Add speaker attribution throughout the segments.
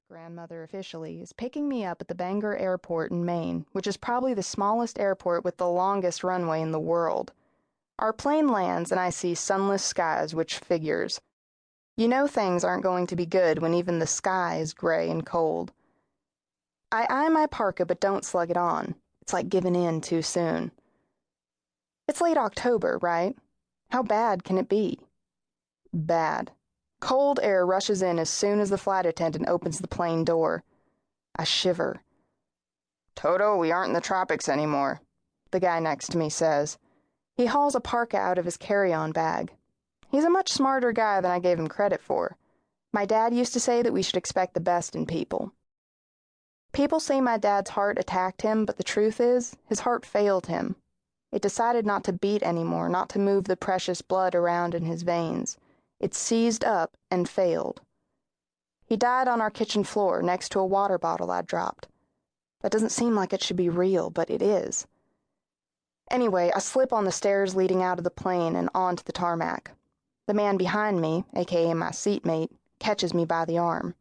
Speaker 1: grandmother officially, is picking me up at the Bangor Airport in Maine, which is probably the smallest airport with the longest runway in the world. Our plane lands and I see sunless skies, which figures. You know things aren't going to be good when even the sky is gray and cold. I eye my parka but don't slug it on. It's like giving in too soon. It's late October, right? How bad can it be? Bad. Cold air rushes in as soon as the flight attendant opens the plane door. I shiver. "Toto, we aren't in the tropics anymore," the guy next to me says. He hauls a parka out of his carry-on bag. He's a much smarter guy than I gave him credit for. My dad used to say that we should expect the best in people. People say my dad's heart attacked him, but the truth is, his heart failed him. It decided not to beat anymore, not to move the precious blood around in his veins. It seized up and failed. He died on our kitchen floor next to a water bottle I dropped. That doesn't seem like it should be real, but it is. Anyway, I slip on the stairs leading out of the plane and onto the tarmac. The man behind me, aka my seatmate, catches me by the arm.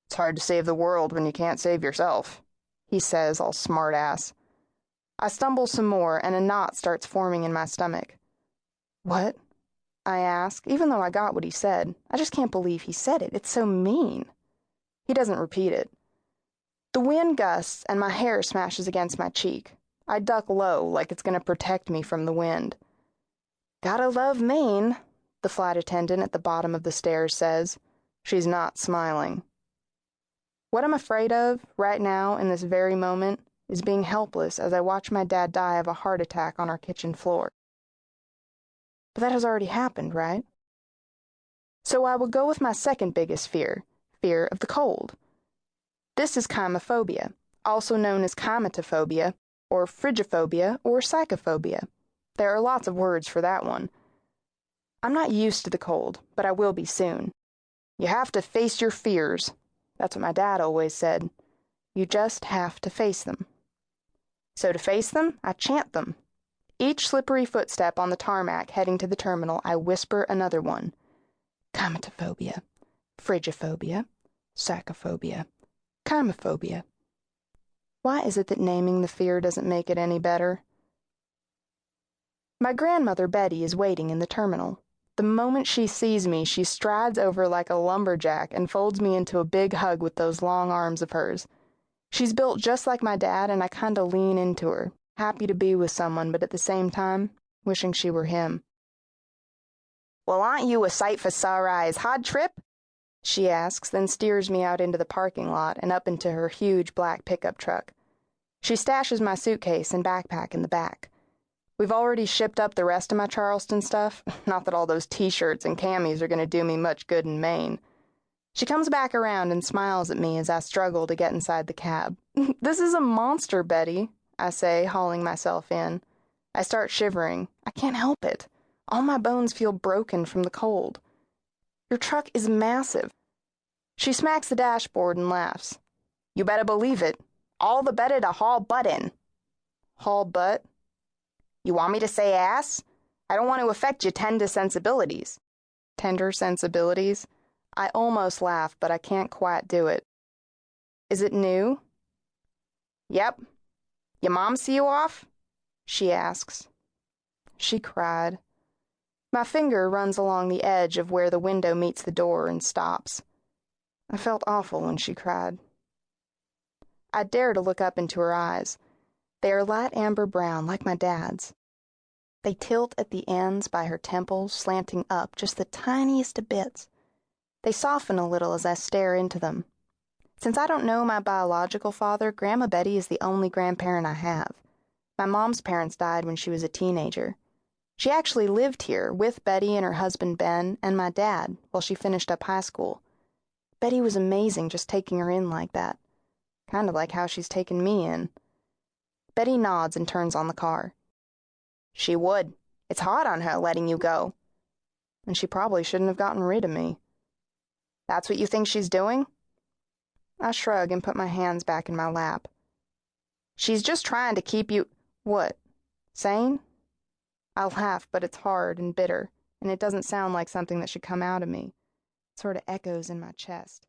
Speaker 1: "It's hard to save the world when you can't save yourself," he says, all smart-ass. I stumble some more, and a knot starts forming in my stomach. "What?" I ask, even though I got what he said. I just can't believe he said it. It's so mean. He doesn't repeat it. The wind gusts, and my hair smashes against my cheek. I duck low, like it's going to protect me from the wind. "Gotta love Maine," the flight attendant at the bottom of the stairs says. She's not smiling. What I'm afraid of, right now, in this very moment, is being helpless as I watch my dad die of a heart attack on our kitchen floor. But that has already happened, right? So I will go with my second biggest fear of the cold. This is chymophobia, also known as chymatophobia, or frigophobia, or psychophobia. There are lots of words for that one. I'm not used to the cold, but I will be soon. You have to face your fears. That's what my dad always said. You just have to face them. So to face them, I chant them. Each slippery footstep on the tarmac heading to the terminal, I whisper another one. Chymatophobia, frigophobia, psychophobia, chymophobia. Why is it that naming the fear doesn't make it any better? My grandmother Betty is waiting in the terminal. The moment she sees me, she strides over like a lumberjack and folds me into a big hug with those long arms of hers. She's built just like my dad, and I kinda lean into her, happy to be with someone, but at the same time, wishing she were him. "Well, aren't you a sight for sore eyes, hard trip?" she asks, then steers me out into the parking lot and up into her huge black pickup truck. She stashes my suitcase and backpack in the back. We've already shipped up the rest of my Charleston stuff, not that all those t-shirts and camis are going to do me much good in Maine. She comes back around and smiles at me as I struggle to get inside the cab. "This is a monster, Betty," I say, hauling myself in. I start shivering. I can't help it. All my bones feel broken from the cold. "Your truck is massive." She smacks the dashboard and laughs. "You better believe it. All the better to haul butt in." "Haul butt?" "You want me to say ass? I don't want to affect your tender sensibilities." Tender sensibilities? I almost laugh, but I can't quite do it. "Is it new?" "Yep. Your mom see you off?" she asks. She cried. My finger runs along the edge of where the window meets the door and stops. I felt awful when she cried. I dare to look up into her eyes. They are light amber brown, like my dad's. They tilt at the ends by her temples, slanting up just the tiniest of bits. They soften a little as I stare into them. Since I don't know my biological father, Grandma Betty is the only grandparent I have. My mom's parents died when she was a teenager. She actually lived here with Betty and her husband Ben and my dad while she finished up high school. Betty was amazing just taking her in like that. Kind of like how she's taken me in. Betty nods and turns on the car. "She would. It's hard on her letting you go." And she probably shouldn't have gotten rid of me. "That's what you think she's doing?" I shrug and put my hands back in my lap. "She's just trying to keep you—" "What? Sane?" I laugh, but it's hard and bitter, and it doesn't sound like something that should come out of me. It sort of echoes in my chest.